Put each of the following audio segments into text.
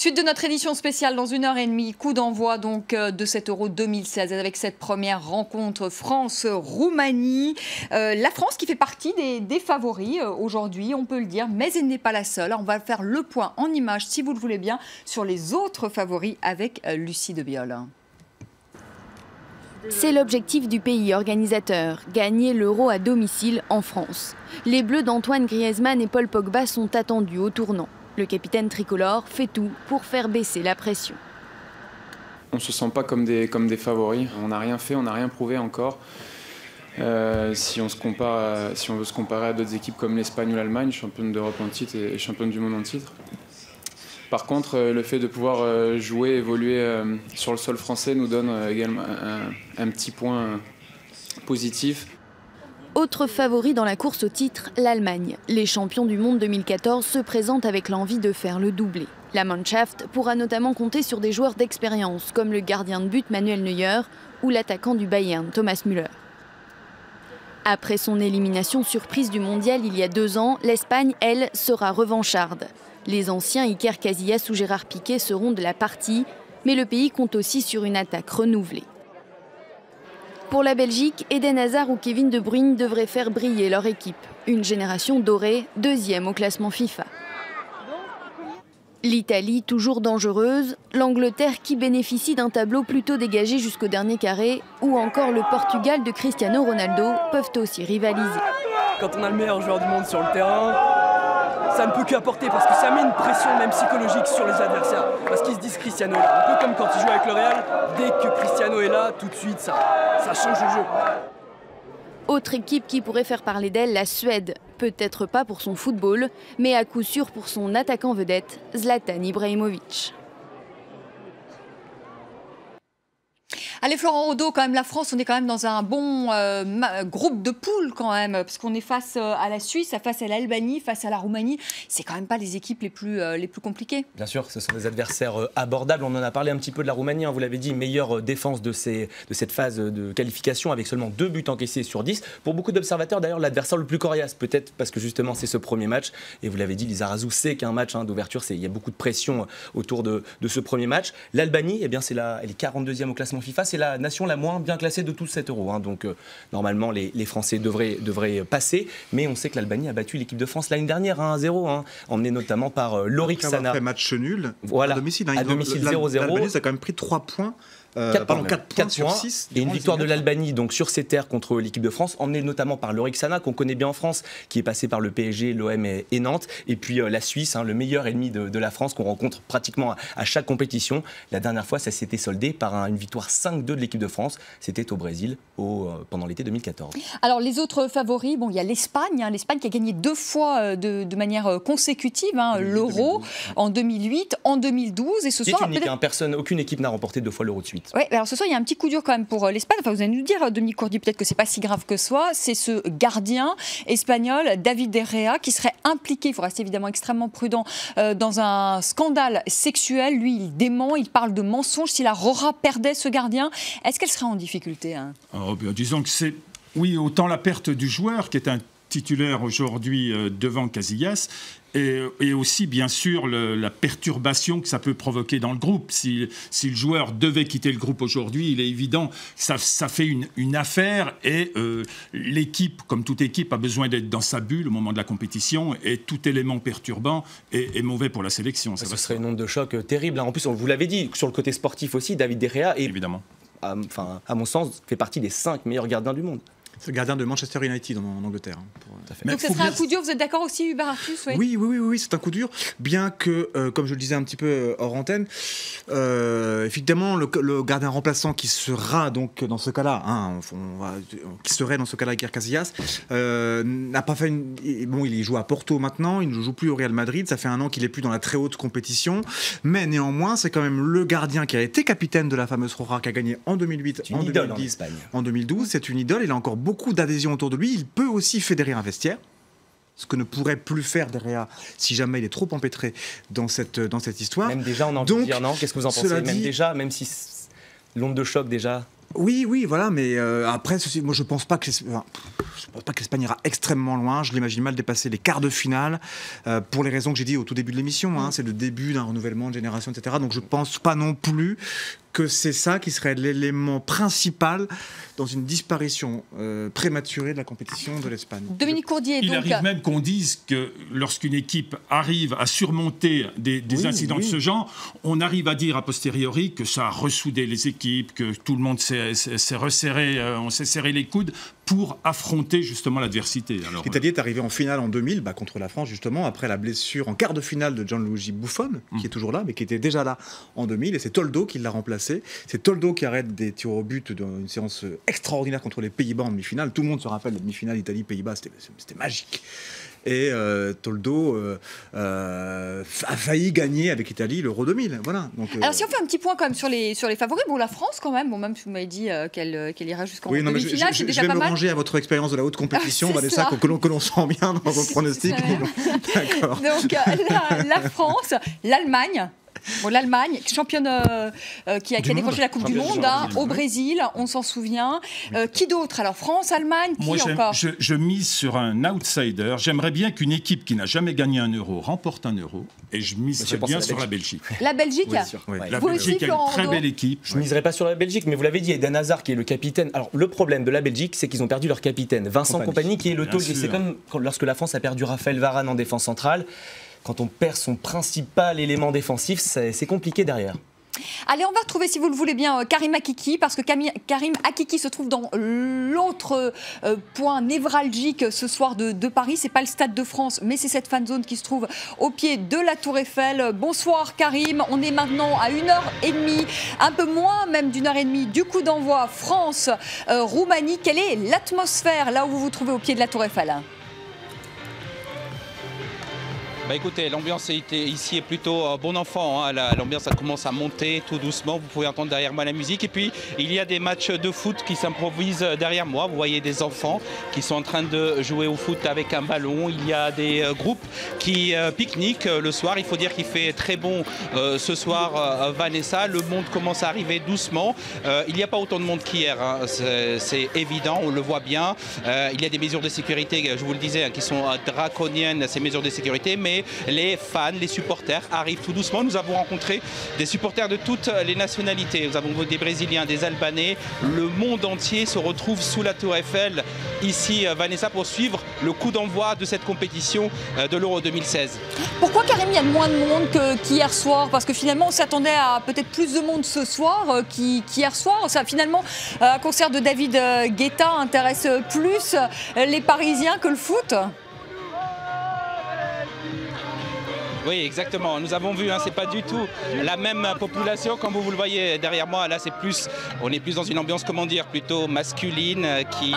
Suite de notre édition spéciale dans 1h30, coup d'envoi donc de cet Euro 2016 avec cette première rencontre France-Roumanie. La France qui fait partie des favoris aujourd'hui, on peut le dire, mais elle n'est pas la seule. On va faire le point en images, si vous le voulez bien, sur les autres favoris avec Lucie Debiol. C'est l'objectif du pays organisateur, gagner l'Euro à domicile en France. Les Bleus d'Antoine Griezmann et Paul Pogba sont attendus au tournant. Le capitaine tricolore fait tout pour faire baisser la pression. On ne se sent pas comme des favoris. On n'a rien fait, on n'a rien prouvé encore. Si on veut se comparer à d'autres équipes comme l'Espagne ou l'Allemagne, championne d'Europe en titre et championne du monde en titre. Par contre, le fait de pouvoir jouer, évoluer sur le sol français nous donne également un petit point positif. Autre favori dans la course au titre, l'Allemagne. Les champions du monde 2014 se présentent avec l'envie de faire le doublé. La Mannschaft pourra notamment compter sur des joueurs d'expérience comme le gardien de but Manuel Neuer ou l'attaquant du Bayern Thomas Müller. Après son élimination surprise du mondial il y a 2 ans, l'Espagne, elle, sera revancharde. Les anciens Iker Casillas ou Gérard Piqué seront de la partie, mais le pays compte aussi sur une attaque renouvelée. Pour la Belgique, Eden Hazard ou Kevin De Bruyne devraient faire briller leur équipe. Une génération dorée, 2e au classement FIFA. L'Italie, toujours dangereuse, l'Angleterre qui bénéficie d'un tableau plutôt dégagé jusqu'au dernier carré, ou encore le Portugal de Cristiano Ronaldo peuvent aussi rivaliser. Quand on a le meilleur joueur du monde sur le terrain, ça ne peut qu'apporter parce que ça met une pression même psychologique sur les adversaires. Parce qu'ils se disent Cristiano est là. Un peu comme quand ils jouent avec le Real, dès que Cristiano est là, tout de suite ça change le jeu. Autre équipe qui pourrait faire parler d'elle, la Suède. Peut-être pas pour son football, mais à coup sûr pour son attaquant vedette, Zlatan Ibrahimovic. Allez Florent Audo, quand même la France, on est quand même dans un bon groupe de poules quand même, parce qu'on est face à la Suisse, face à l'Albanie, face à la Roumanie. C'est quand même pas les équipes les plus compliquées. Bien sûr, ce sont des adversaires abordables. On en a parlé un petit peu de la Roumanie, hein, vous l'avez dit, meilleure défense de cette phase de qualification avec seulement 2 buts encaissés sur 10. Pour beaucoup d'observateurs, d'ailleurs, l'adversaire le plus coriace, peut-être parce que justement c'est ce premier match. Et vous l'avez dit, Lizarazu sait qu'un match d'ouverture, il y a beaucoup de pression autour de ce premier match. L'Albanie, eh bien, elle est 42e au classement FIFA. C'est la nation la moins bien classée de tous cet Euro. Hein. Donc, normalement, les Français devraient passer. Mais on sait que l'Albanie a battu l'équipe de France l'année dernière 1-0, hein, emmené notamment par Lorik Sana. Après match nul voilà, à domicile. Hein. À domicile 0-0. L'Albanie a quand même pris 3 points. 4 points sur 6. Et une victoire de l'Albanie donc sur ses terres contre l'équipe de France, emmenée notamment par Lorik Sana, qu'on connaît bien en France, qui est passé par le PSG, l'OM et Nantes. Et puis la Suisse, hein, le meilleur ennemi de la France, qu'on rencontre pratiquement à chaque compétition. La dernière fois, ça s'était soldé par une victoire 5-2 de l'équipe de France. C'était au Brésil pendant l'été 2014. Alors les autres favoris, il y a l'Espagne, l'Espagne qui a gagné 2 fois de manière consécutive l'Euro en 2008, en 2012. Et ce soir, unique, aucune équipe n'a remporté 2 fois l'Euro de suite. Oui, alors ce soir, il y a un petit coup dur quand même pour l'Espagne. Enfin, vous allez nous dire, Dominique Courdy, peut-être que c'est pas si grave que ça. C'est ce gardien espagnol, David De Gea, qui serait impliqué, il faut rester évidemment extrêmement prudent, dans un scandale sexuel. Lui, il dément, il parle de mensonges. Si la Rora perdait ce gardien, est-ce qu'elle serait en difficulté Disons que c'est, oui, autant la perte du joueur, qui est un titulaire aujourd'hui devant Casillas, et aussi, bien sûr, la perturbation que ça peut provoquer dans le groupe. Si le joueur devait quitter le groupe aujourd'hui, il est évident que ça fait une affaire et l'équipe, comme toute équipe, a besoin d'être dans sa bulle au moment de la compétition et tout élément perturbant est mauvais pour la sélection. Ce serait une onde de choc terrible. En plus, vous l'avez dit, sur le côté sportif aussi, David De Gea est, évidemment, à mon sens, fait partie des 5 meilleurs gardiens du monde. C'est le gardien de Manchester United en Angleterre. Donc ce serait un coup dur, vous êtes d'accord aussi, Hubert Artus? Oui, c'est un coup dur. Bien que, comme je le disais un petit peu hors antenne, effectivement, le gardien remplaçant qui sera donc dans ce cas-là, qui serait dans ce cas-là Iker Casillas, n'a pas fait il joue à Porto maintenant, il ne joue plus au Real Madrid, ça fait 1 an qu'il n'est plus dans la très haute compétition, mais néanmoins, c'est quand même le gardien qui a été capitaine de la fameuse Rora, qui a gagné en 2008, en 2010, en 2012. C'est une idole, il a encore beaucoup d'adhésion autour de lui. Il peut aussi fédérer un vestiaire, ce que ne pourrait plus faire De Gea si jamais il est trop empêtré dans cette histoire. Même déjà, on a envie de dire non. Qu'est-ce que vous en pensez? Même si l'onde de choc déjà Oui, oui, voilà, mais après, moi je pense pas que l'Espagne ira extrêmement loin. Je l'imagine mal dépasser les quarts de finale, pour les raisons que j'ai dit au tout début de l'émission. Hein, c'est le début d'un renouvellement de génération, etc. Donc je pense pas non plus que c'est ça qui serait l'élément principal dans une disparition prématurée de la compétition de l'Espagne. Dominique Courdier, Il donc... arrive même qu'on dise que lorsqu'une équipe arrive à surmonter des incidents de ce genre, on arrive à dire a posteriori que ça a ressoudé les équipes, que tout le monde s'est resserré, on s'est serré les coudes pour affronter justement l'adversité. L'Italie est arrivée en finale en 2000 contre la France, justement, après la blessure en quart de finale de Gianluigi Buffon, qui est toujours là, mais qui était déjà là en 2000, et c'est Toldo qui l'a remplacé. C'est Toldo qui arrête des tirs au but dans une séance extraordinaire contre les Pays-Bas en demi-finale. Tout le monde se rappelle la demi-finale Italie-Pays-Bas, c'était magique. Et Toldo a failli gagner avec l'Italie l'Euro 2000. Voilà. Donc, alors si on fait un petit point quand même sur les favoris, bon la France quand même, bon même si vous m'avez dit qu'elle ira jusqu'en demi-finale, c'est déjà pas mal. Je vais me ranger à votre expérience de la haute compétition, Vanessa, que l'on sent bien dans vos pronostics. D'accord. Donc la France, l'Allemagne. Bon, l'Allemagne, championne qui a décroché la Coupe du Monde, au Brésil, on s'en souvient. Qui d'autre? Alors France, Allemagne, qui encore? Je mise sur un outsider. J'aimerais bien qu'une équipe qui n'a jamais gagné un euro remporte un euro. Et je miserais bien sur la Belgique. La Belgique? Oui, la Belgique a une très belle équipe. Je ne miserais pas sur la Belgique, mais vous l'avez dit, Eden Hazard qui est le capitaine. Alors le problème de la Belgique, c'est qu'ils ont perdu leur capitaine. Vincent Kompany qui est le taulier. C'est comme lorsque la France a perdu Raphaël Varane en défense centrale. Quand on perd son principal élément défensif, c'est compliqué derrière. Allez, on va retrouver, si vous le voulez bien, Karim Akiki, parce que Karim Akiki se trouve dans l'autre point névralgique ce soir de Paris. C'est pas le Stade de France, mais c'est cette fan zone qui se trouve au pied de la Tour Eiffel. Bonsoir Karim, on est maintenant à 1h30, un peu moins même d'1h30 du coup d'envoi France-Roumanie. Quelle est l'atmosphère là où vous vous trouvez au pied de la Tour Eiffel ? Bah écoutez, l'ambiance ici est plutôt bon enfant, hein. L'ambiance commence à monter tout doucement, vous pouvez entendre derrière moi la musique. Et puis il y a des matchs de foot qui s'improvisent derrière moi, vous voyez des enfants qui sont en train de jouer au foot avec un ballon. Il y a des groupes qui pique-niquent le soir, il faut dire qu'il fait très bon ce soir, Vanessa. Le monde commence à arriver doucement, il n'y a pas autant de monde qu'hier, hein. C'est évident, on le voit bien. Il y a des mesures de sécurité, je vous le disais, hein, qui sont draconiennes, ces mesures de sécurité, mais les fans, les supporters arrivent tout doucement. Nous avons rencontré des supporters de toutes les nationalités. Nous avons des Brésiliens, des Albanais. Le monde entier se retrouve sous la Tour Eiffel, ici, Vanessa, pour suivre le coup d'envoi de cette compétition de l'Euro 2016. Pourquoi, Karim, il y a moins de monde qu'hier soir? Parce que finalement, on s'attendait à peut-être plus de monde ce soir qu'hier soir. Ça, finalement, un concert de David Guetta intéresse plus les Parisiens que le foot. Oui, exactement. Nous avons vu, hein, c'est pas du tout la même population. Comme vous le voyez derrière moi, là, on est plus dans une ambiance, comment dire, plutôt masculine, qui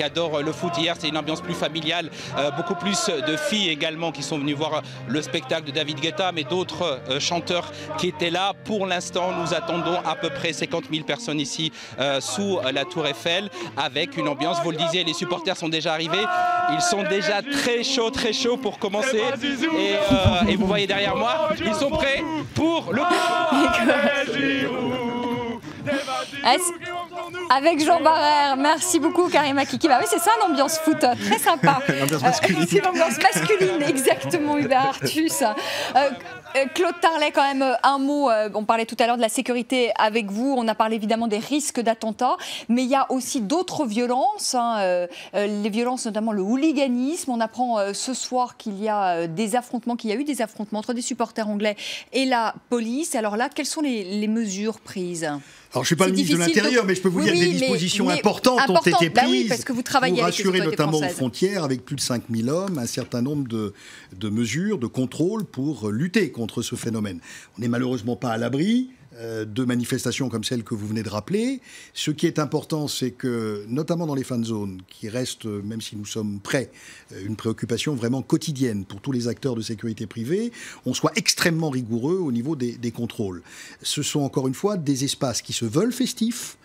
adore le foot. Hier, c'est une ambiance plus familiale, beaucoup plus de filles également qui sont venues voir le spectacle de David Guetta, mais d'autres chanteurs qui étaient là. Pour l'instant, nous attendons à peu près 50 000 personnes ici sous la Tour Eiffel, avec une ambiance, vous le disiez, les supporters sont déjà arrivés. Ils sont déjà très chauds pour commencer. Et vous voyez derrière moi, ils sont prêts pour le avec Jean Barrère. Merci beaucoup Karim Akiki. Bah oui, c'est ça l'ambiance foot, très sympa. L'ambiance masculine. C'est l'ambiance masculine, exactement, Hubert Artus. Claude Tarlet, quand même, un mot. On parlait tout à l'heure de la sécurité avec vous. On a parlé évidemment des risques d'attentats, mais il y a aussi d'autres violences. Les violences, notamment le hooliganisme. On apprend ce soir qu'il y a des affrontements, qu'il y a eu des affrontements entre des supporters anglais et la police. Alors là, quelles sont les mesures prises ? Alors, je ne suis pas le ministre de l'Intérieur, mais je peux vous dire que des dispositions importantes ont été prises parce que vous travaillez pour avec rassurer notamment françaises. aux frontières, avec plus de 5000 hommes, un certain nombre de mesures, de contrôles pour lutter contre ce phénomène. On n'est malheureusement pas à l'abri de manifestations comme celle que vous venez de rappeler. Ce qui est important, c'est que, notamment dans les fan zones, qui restent, même si nous sommes prêts, une préoccupation vraiment quotidienne pour tous les acteurs de sécurité privée, on soit extrêmement rigoureux au niveau des contrôles. Ce sont encore une fois des espaces qui se veulent festifs,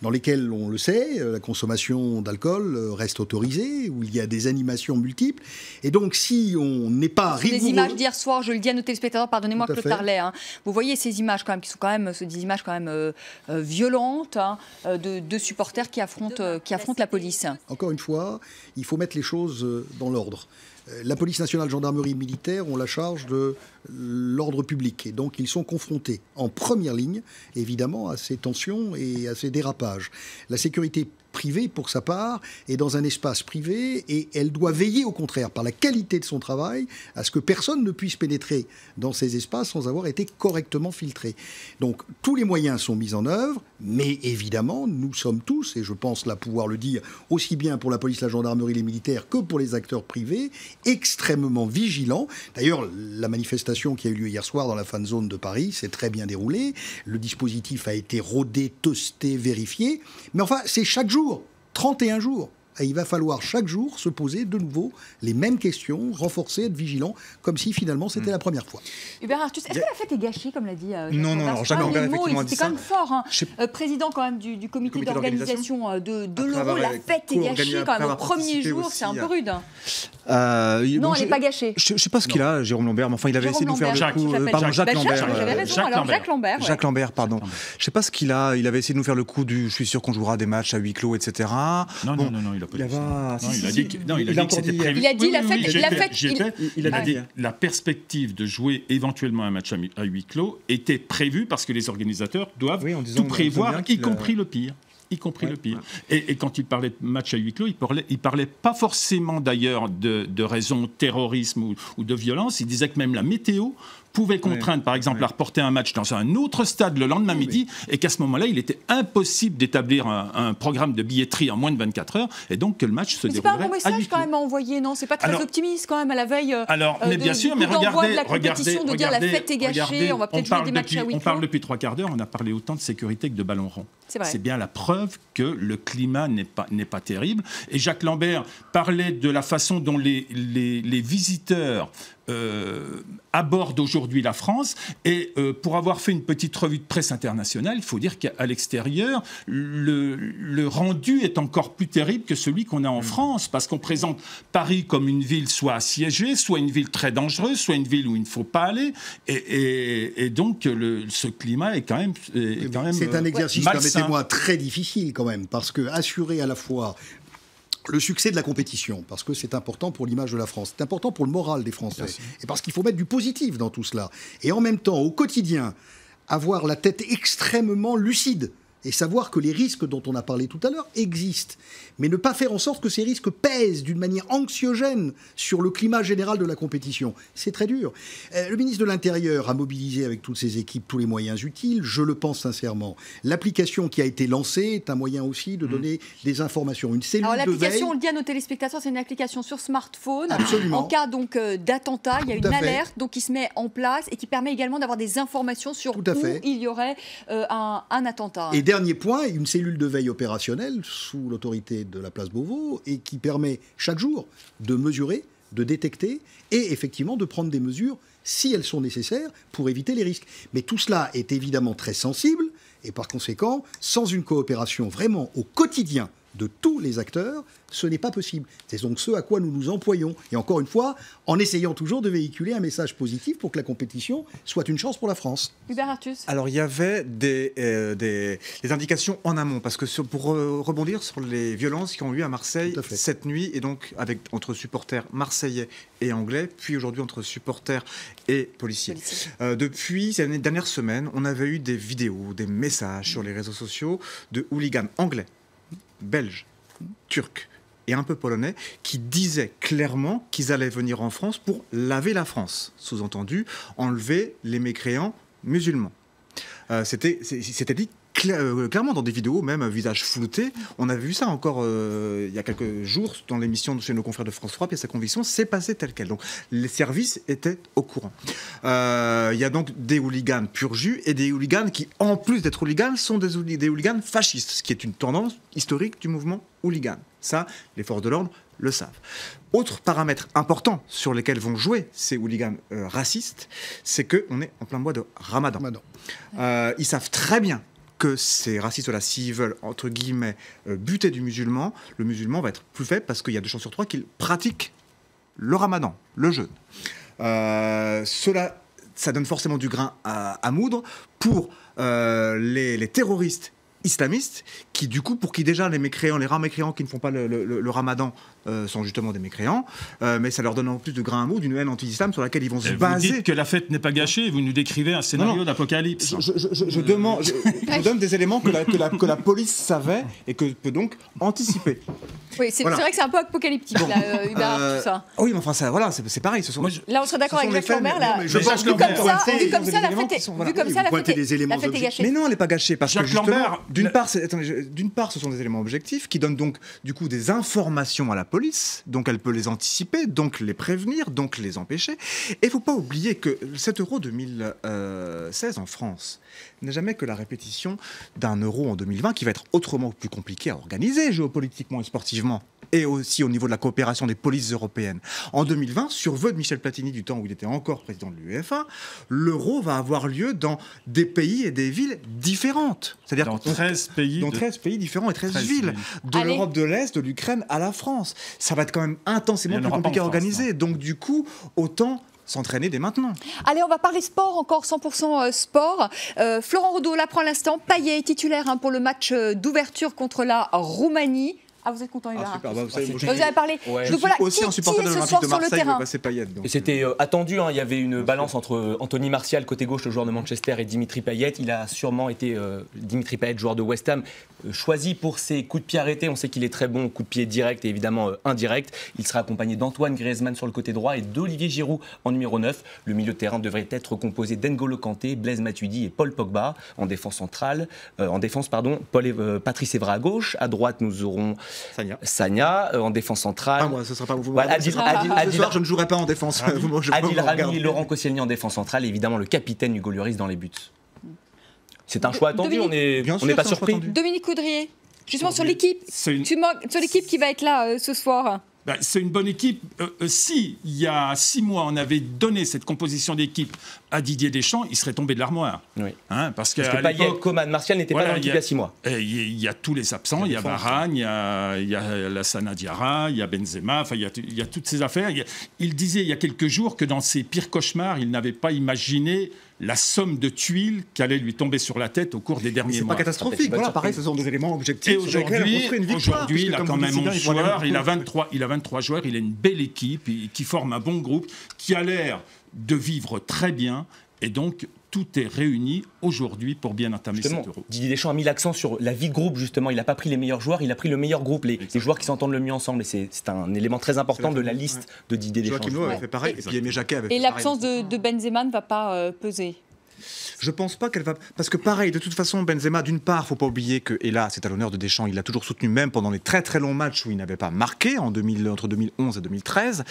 dans lesquels, on le sait, la consommation d'alcool reste autorisée, où il y a des animations multiples. Et donc, si on n'est pas rigoureux... Les images d'hier soir, je le dis à nos téléspectateurs, pardonnez-moi Claude fait. Tarlet, hein. Vous voyez ces images quand même, qui sont quand même des images quand même violentes, hein, de supporters qui affrontent la police. Encore une fois, il faut mettre les choses dans l'ordre. La police nationale, gendarmerie militaire ont la charge de l'ordre public. Et donc, ils sont confrontés en première ligne, évidemment, à ces tensions et à ces dérapages. La sécurité privée, pour sa part, est dans un espace privé et elle doit veiller, au contraire, par la qualité de son travail, à ce que personne ne puisse pénétrer dans ces espaces sans avoir été correctement filtré. Donc, tous les moyens sont mis en œuvre, mais évidemment, nous sommes tous, et je pense là pouvoir le dire, aussi bien pour la police, la gendarmerie, les militaires, que pour les acteurs privés, extrêmement vigilants. D'ailleurs, la manifestation qui a eu lieu hier soir dans la fan zone de Paris s'est très bien déroulée. Le dispositif a été rodé, testé, vérifié. Mais enfin, c'est chaque jour. 31 jours. Et il va falloir chaque jour se poser de nouveau les mêmes questions, renforcer, être vigilant, comme si finalement c'était la première fois. Hubert Artus, est-ce que la fête est gâchée, comme l'a dit Non, alors Jacques Lambert effectivement a dit ça. C'est quand même fort, hein. Président quand même du comité d'organisation de l'Euro, la fête est gâchée quand même. Au premier jour, c'est un peu rude. Non, elle n'est pas gâchée. Je ne sais pas ce qu'il a, Jérôme Lambert, mais enfin il avait essayé de nous faire le coup. Pardon, Jacques Lambert. J'avais raison, alors Jacques Lambert. Jacques Lambert, pardon. Je ne sais pas ce qu'il a. Il avait essayé de nous faire le coup du. Je suis sûr qu'on jouera des matchs à huis clos, etc. Non, il a pas dit ça. Il a dit que c'était prévu. Il a dit la fête. Il a dit la perspective de jouer éventuellement un match à huis clos était prévue parce que les organisateurs doivent tout prévoir, y compris le pire. Et quand il parlait de match à huis clos, il parlait pas forcément d'ailleurs de raisons terrorisme ou de violence. Il disait que même la météo pouvait contraindre, par exemple, à reporter un match dans un autre stade le lendemain midi, et qu'à ce moment-là, il était impossible d'établir un programme de billetterie en moins de 24 heures, et donc que le match se déroulerait à huis clos. C'est pas un bon message quand même à envoyer, non? C'est pas très optimiste quand même à la veille mais bien sûr, mais regardez, de dire la fête est gâchée, on va peut-être jouer des matchs à huis clos. On parle depuis 3/4 d'heure, on a parlé autant de sécurité que de ballon rond. C'est bien la preuve que le climat n'est pas terrible. Et Jacques Lambert parlait de la façon dont les visiteurs aborde aujourd'hui la France, et pour avoir fait une petite revue de presse internationale, il faut dire qu'à l'extérieur, le rendu est encore plus terrible que celui qu'on a en France, parce qu'on présente Paris comme une ville soit assiégée, soit une ville très dangereuse, soit une ville où il ne faut pas aller, et donc ce climat est quand même c'est un exercice, permettez-moi, très difficile quand même, parce que assurer à la fois le succès de la compétition, parce que c'est important pour l'image de la France, c'est important pour le moral des Français, et parce qu'il faut mettre du positif dans tout cela. Et en même temps, au quotidien, avoir la tête extrêmement lucide et savoir que les risques dont on a parlé tout à l'heure existent, mais ne pas faire en sorte que ces risques pèsent d'une manière anxiogène sur le climat général de la compétition. C'est très dur. Le ministre de l'Intérieur a mobilisé avec toutes ses équipes tous les moyens utiles, je le pense sincèrement. L'application qui a été lancée est un moyen aussi de donner des informations. Une cellule de veille... Alors l'application, on le dit à nos téléspectateurs, c'est une application sur smartphone. Absolument. En cas donc d'attentat, il y a une alerte donc, qui se met en place et qui permet également d'avoir des informations sur où il y aurait un attentat. Et dernier point, une cellule de veille opérationnelle sous l'autorité de la place Beauvau et qui permet chaque jour de mesurer, de détecter et effectivement de prendre des mesures si elles sont nécessaires pour éviter les risques. Mais tout cela est évidemment très sensible et par conséquent, sans une coopération vraiment au quotidien de tous les acteurs, ce n'est pas possible. C'est donc ce à quoi nous nous employons. Et encore une fois, en essayant toujours de véhiculer un message positif pour que la compétition soit une chance pour la France. Hubert Artus. Alors, il y avait des indications en amont, parce que pour rebondir sur les violences qui ont eu à Marseille cette nuit, et donc entre supporters marseillais et anglais, puis aujourd'hui entre supporters et policiers. Depuis ces dernières semaines, on avait eu des vidéos, des messages sur les réseaux sociaux de hooligans anglais, belges, turcs et un peu polonais qui disaient clairement qu'ils allaient venir en France pour laver la France. Sous-entendu, enlever les mécréants musulmans. C'était dit clairement dans des vidéos, même un visage flouté. On a vu ça encore il y a quelques jours dans l'émission chez nos confrères de France 3, puis sa conviction s'est passée telle quelle. Donc les services étaient au courant. Il y a donc des hooligans pur jus et des hooligans qui, en plus d'être hooligans, sont des hooligans fascistes, ce qui est une tendance historique du mouvement hooligan. Ça, les forces de l'ordre le savent. Autre paramètre important sur lesquels vont jouer ces hooligans racistes, c'est qu'on est en plein mois de Ramadan. Ils savent très bien que ces racistes là, s'ils veulent, entre guillemets, buter du musulman, le musulman va être plus faible parce qu'il y a 2 chances sur 3 qu'il pratique le ramadan, le jeûne. Cela, ça donne forcément du grain à moudre pour les terroristes islamistes qui, du coup, pour qui déjà les mécréants, les rares mécréants qui ne font pas le ramadan sont justement des mécréants, mais ça leur donne en plus de grain à moudre, d'une haine anti-islam sur laquelle ils vont se baser. Vous dites que la fête n'est pas gâchée, vous nous décrivez un scénario d'apocalypse. Je donne des éléments que la police savait et que peut donc anticiper. Oui, c'est vrai que c'est un peu apocalyptique, là, Hubert, tout ça. Oui, mais enfin, ça, voilà, c'est pareil. Là, on serait d'accord avec Jacques Lambert. Je pense vu comme ça, la fête est gâchée. Mais non, elle n'est pas gâchée, parce que justement, d'une part, ce sont des éléments objectifs qui donnent donc, du coup, des informations à la police, donc elle peut les anticiper, donc les prévenir, donc les empêcher. Et il ne faut pas oublier que cet euro 2016 en France n'est jamais que la répétition d'un euro en 2020 qui va être autrement plus compliqué à organiser géopolitiquement et sportivement, et aussi au niveau de la coopération des polices européennes. En 2020, sur vœu de Michel Platini du temps où il était encore président de l'UEFA, l'euro va avoir lieu dans des pays et des villes différentes. C'est-à-dire dans 13 pays. Dans 13 pays différents et 13 villes. De l'Europe de l'Est, de l'Ukraine à la France. Ça va être quand même intensément plus compliqué à organiser. Donc du coup, autant s'entraîner dès maintenant. Allez, on va parler sport, encore 100% sport. Florent Rodeau, là, prend l'instant. Payet est titulaire pour le match d'ouverture contre la Roumanie. Ah, vous êtes content, Hubert? Super, vous avez parlé. Ouais. Donc voilà, aussi un supporter de l'Olympique de Marseille, il va passer Payet. Et c'était attendu, il y avait une balance entre Anthony Martial, côté gauche, le joueur de Manchester, et Dimitri Payet. Il a sûrement été, Dimitri Payet, joueur de West Ham, choisi pour ses coups de pied arrêtés. On sait qu'il est très bon, coups de pied direct et évidemment indirect. Il sera accompagné d'Antoine Griezmann sur le côté droit et d'Olivier Giroud en numéro 9. Le milieu de terrain devrait être composé d'N'Golo Kanté, Blaise Matuidi et Paul Pogba. En défense centrale, Patrice Evra à gauche. À droite, nous aurons Sagna en défense centrale. Ah, moi, ce sera pas vous. Adil, je ne jouerai pas en défense. Adil Rami, Laurent Koscielny en défense centrale et évidemment le capitaine Hugo Lloris dans les buts. C'est un choix attendu, on n'est pas surpris. Dominique Coudrier, justement sur l'équipe qui va être là ce soir. C'est une bonne équipe. Si, il y a 6 mois, on avait donné cette composition d'équipe à Didier Deschamps, il serait tombé de l'armoire. Oui. Parce que Payet, Coman, Martial n'étaient pas dans l'équipe il y a 6 mois. Il y a tous les absents. Il y a Varane, il y a Lassana Diarra, il y a Benzema. Enfin, il y a toutes ces affaires. Il disait il y a quelques jours que dans ses pires cauchemars, il n'avait pas imaginé la somme de tuiles qui allait lui tomber sur la tête au cours des derniers mois. C'est pas catastrophique. Voilà, pareil, ce sont des éléments objectifs. Et aujourd'hui, il a quand même 11 joueurs. Il a 23 joueurs. Il a une belle équipe qui forme un bon groupe, qui a l'air de vivre très bien. Et donc, tout est réuni aujourd'hui pour bien entamer cet euro. Didier Deschamps a mis l'accent sur la vie de groupe, justement. Il n'a pas pris les meilleurs joueurs, il a pris le meilleur groupe, les joueurs qui s'entendent le mieux ensemble. Et c'est un élément très important de la liste de Didier Deschamps. Joachim Löw avait fait pareil, et puis Aimé Jacquet avait fait pareil. Et l'absence de Benzema ne va pas peser? Je pense pas qu'elle va... Parce que pareil, de toute façon, Benzema, d'une part, faut pas oublier que, et là, c'est à l'honneur de Deschamps, il l'a toujours soutenu, même pendant les très très longs matchs où il n'avait pas marqué, entre 2011 et 2013.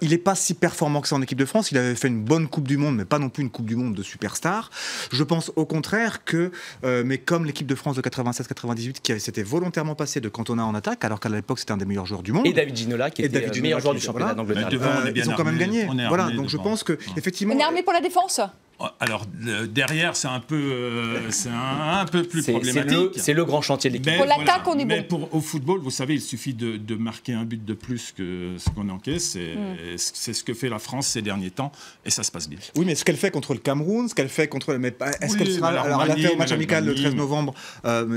Il n'est pas si performant que ça en équipe de France. Il avait fait une bonne Coupe du Monde, mais pas non plus une Coupe du Monde de superstar. Je pense au contraire que, mais comme l'équipe de France de 96-98 qui s'était volontairement passée de Cantona en attaque, alors qu'à l'époque, c'était un des meilleurs joueurs du monde. Et David Ginola, qui était le meilleur joueur du championnat d'Angleterre. Ils ont quand même gagné. Voilà, donc je pense que, effectivement... On est armé pour la défense? Alors, derrière, c'est un peu plus problématique. C'est le grand chantier de l'équipe. Pour l'attaque, on est bon. Mais au football, vous savez, il suffit de marquer un but de plus que ce qu'on encaisse. C'est ce que fait la France ces derniers temps, et ça se passe bien. Oui, mais ce qu'elle fait contre le Cameroun, ce qu'elle fait contre... Est-ce qu'elle sera... Alors, elle a fait au match amical le 13 novembre,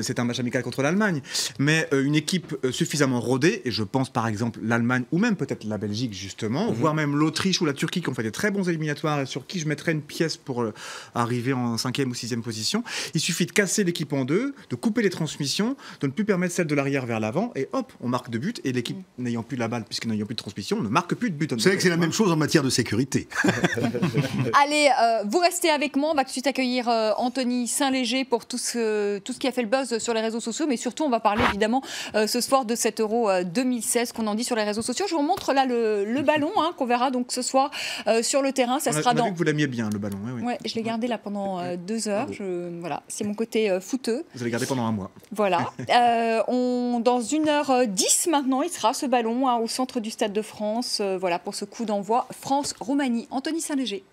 c'est un match amical contre l'Allemagne. Mais une équipe suffisamment rodée, et je pense par exemple l'Allemagne, ou même peut-être la Belgique, justement, voire même l'Autriche ou la Turquie, qui ont fait des très bons éliminatoires, et sur qui je mettrais une pièce pour arriver en 5e ou 6e position. Il suffit de casser l'équipe en deux, de couper les transmissions, de ne plus permettre celle de l'arrière vers l'avant, et hop, on marque 2 buts, et l'équipe n'ayant plus la balle, puisque n'ayant plus de transmission, ne marque plus de but. C'est vrai que c'est la même chose en matière de sécurité. Allez, vous restez avec moi, on va tout de suite accueillir Anthony Saint-Léger pour tout ce qui a fait le buzz sur les réseaux sociaux, mais surtout on va parler évidemment ce soir de cet Euro 2016 qu'on en dit sur les réseaux sociaux. Je vous montre là le ballon qu'on verra donc ce soir sur le terrain. Ça sera on a vu que vous l'aimiez bien, le ballon. Oui. Ouais, je l'ai gardé là pendant 2 heures. Voilà, c'est mon côté footeux. Vous allez garder pendant 1 mois. Voilà. Dans 1h10 maintenant, il sera ce ballon au centre du Stade de France. Voilà pour ce coup d'envoi France-Roumanie. Anthony Saint-Léger.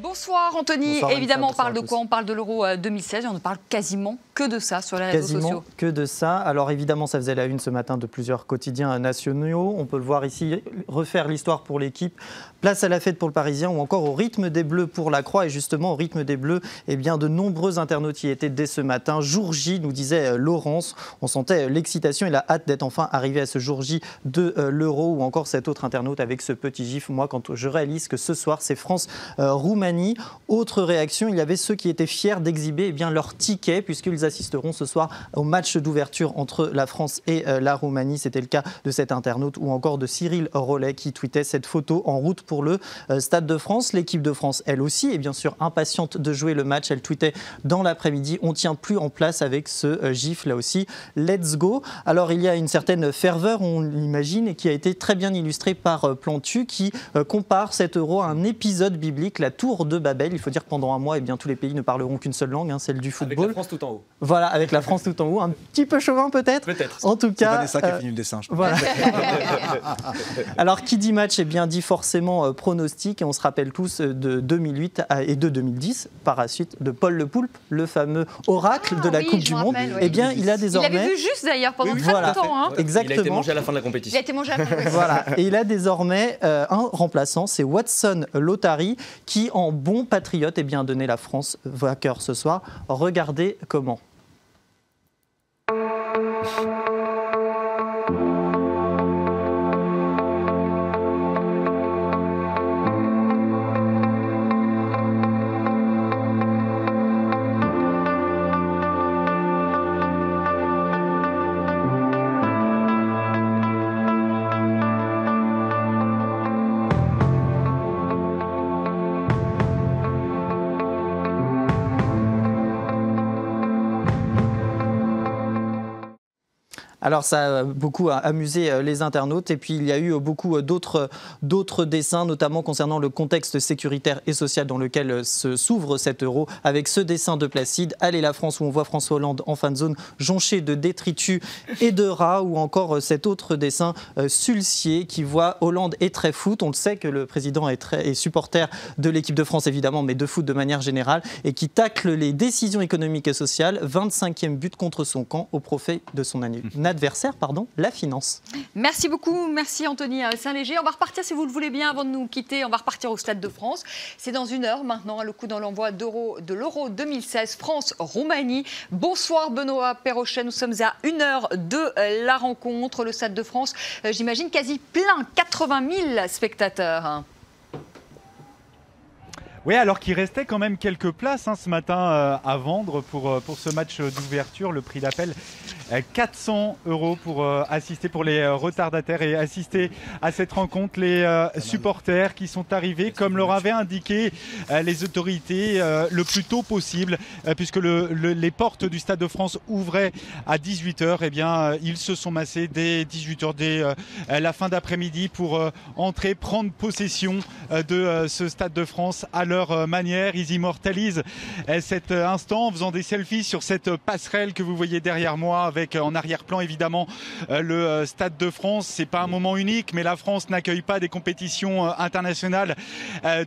Bonsoir Anthony. Bonsoir, Évidemment, on bonsoir parle de quoi? On parle de l'Euro 2016 et on ne parle quasiment que de ça sur les réseaux sociaux. Que de ça. Alors évidemment, ça faisait la une ce matin de plusieurs quotidiens nationaux. On peut le voir ici, refaire l'histoire pour l'équipe. Place à la fête pour le Parisien ou encore au rythme des Bleus pour la Croix. Et justement, au rythme des Bleus, eh bien, de nombreux internautes y étaient dès ce matin. Jour J, nous disait Laurence. On sentait l'excitation et la hâte d'être enfin arrivé à ce jour J de l'Euro. Ou encore cet autre internaute avec ce petit gif. Moi, quand je réalise que ce soir, c'est France-Roumanie. Autre réaction, il y avait ceux qui étaient fiers d'exhiber eh bien, leur ticket puisqu'ils assisteront ce soir au match d'ouverture entre la France et la Roumanie. C'était le cas de cet internaute ou encore de Cyril Rollet qui tweetait cette photo en route pour le Stade de France. L'équipe de France, elle aussi, est bien sûr impatiente de jouer le match. Elle tweetait dans l'après-midi. On ne tient plus en place avec ce gif là aussi. Let's go. Alors il y a une certaine ferveur, on l'imagine, et qui a été très bien illustrée par Plantu qui compare cet Euro à un épisode biblique, la tour de Babel. Il faut dire que pendant un mois, eh bien, tous les pays ne parleront qu'une seule langue, celle du football. Avec la France tout en haut. Voilà, avec la France tout en haut. Un petit peu chauvin peut-être. En tout cas, c'est Vanessa qui a fini le dessin, je pense. Voilà. Alors, qui dit match, eh bien, dit forcément pronostic. Et on se rappelle tous de 2008 et de 2010, par la suite, de Paul Le Poulpe, le fameux oracle de la Coupe du Monde. Rappelle, oui. Eh bien, il a désormais... Il avait vu juste d'ailleurs pendant très longtemps. Hein. Exactement. Il a été mangé à la fin de la compétition. Il a été mangé à la fin. Voilà. Et il a désormais un remplaçant, c'est Watson Lotari, qui, en bon patriote, eh bien, donné la France vainqueur ce soir. Regardez comment. Alors ça a beaucoup amusé les internautes et puis il y a eu beaucoup d'autres dessins, notamment concernant le contexte sécuritaire et social dans lequel s'ouvre cet Euro, avec ce dessin de Placide, Allez la France, où on voit François Hollande en fan zone jonché de détritus et de rats, ou encore cet autre dessin Sulcier qui voit Hollande est très foot. On le sait que le président est supporter de l'équipe de France évidemment, mais de foot de manière générale, et qui tacle les décisions économiques et sociales. 25e but contre son camp au profit de son adversaire, la finance. Merci beaucoup, merci Anthony Saint-Léger. On va repartir, si vous le voulez bien, avant de nous quitter, on va repartir au Stade de France. C'est dans 1 heure maintenant, le coup dans l'envoi de l'Euro 2016, France-Roumanie. Bonsoir Benoît Perrochet, nous sommes à 1 heure de la rencontre. Le Stade de France, j'imagine, quasi plein, 80 000 spectateurs. Oui, alors qu'il restait quand même quelques places ce matin à vendre pour ce match d'ouverture. Le prix d'appel, 400 € pour assister, pour les retardataires et assister à cette rencontre. Les supporters qui sont arrivés, comme leur avaient indiqué les autorités, le plus tôt possible, puisque les portes du Stade de France ouvraient à 18h. Eh bien, ils se sont massés dès 18h, dès la fin d'après-midi, pour entrer, prendre possession de ce Stade de France à leur manière. Ils immortalisent cet instant en faisant des selfies sur cette passerelle que vous voyez derrière moi, avec en arrière-plan évidemment le Stade de France. C'est pas un moment unique, mais la France n'accueille pas des compétitions internationales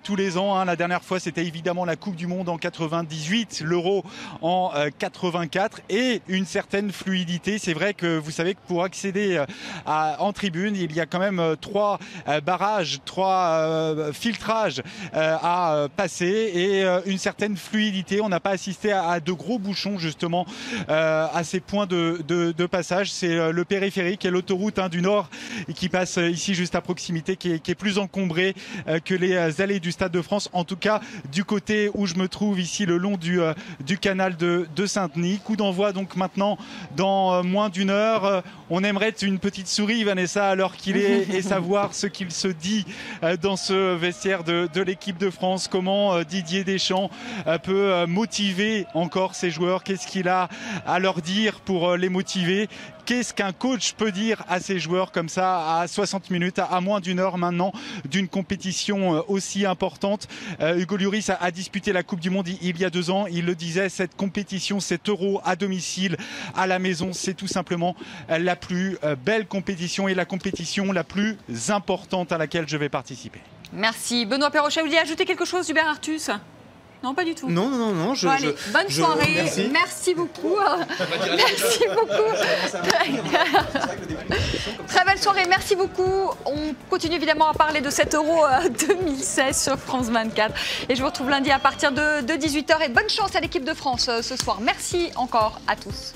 tous les ans. La dernière fois, c'était évidemment la Coupe du Monde en 98, l'Euro en 84, et une certaine fluidité. C'est vrai que vous savez que pour accéder en tribune, il y a quand même 3 barrages, 3 filtrages à passer, et une certaine fluidité. On n'a pas assisté à de gros bouchons justement à ces points de passage. C'est le périphérique et l'autoroute du Nord qui passe ici juste à proximité qui est plus encombré que les allées du Stade de France, en tout cas du côté où je me trouve ici, le long du canal de Saint-Denis. Coup d'envoi donc maintenant dans moins d'1 heure. On aimerait une petite souris, Vanessa, à l'heure qu'il est, et savoir ce qu'il se dit dans ce vestiaire de l'équipe de France. Comment Didier Deschamps peut motiver encore ses joueurs. Qu'est-ce qu'il a à leur dire pour les motiver? Qu'est-ce qu'un coach peut dire à ses joueurs comme ça à 60 minutes, à moins d'1 heure maintenant d'une compétition aussi importante? Hugo Lloris a disputé la Coupe du Monde il y a 2 ans. Il le disait, cette compétition, cet Euro à domicile, à la maison, c'est tout simplement la plus belle compétition et la compétition la plus importante à laquelle je vais participer. Merci. Benoît Perrochet, vous vouliez ajouter quelque chose, Hubert Artus? Non, pas du tout. Non. Bonne soirée. Merci beaucoup. Merci beaucoup. Très belle soirée. Merci beaucoup. On continue évidemment à parler de cet Euro 2016 sur France 24. Et je vous retrouve lundi à partir de 18h. Et bonne chance à l'équipe de France ce soir. Merci encore à tous.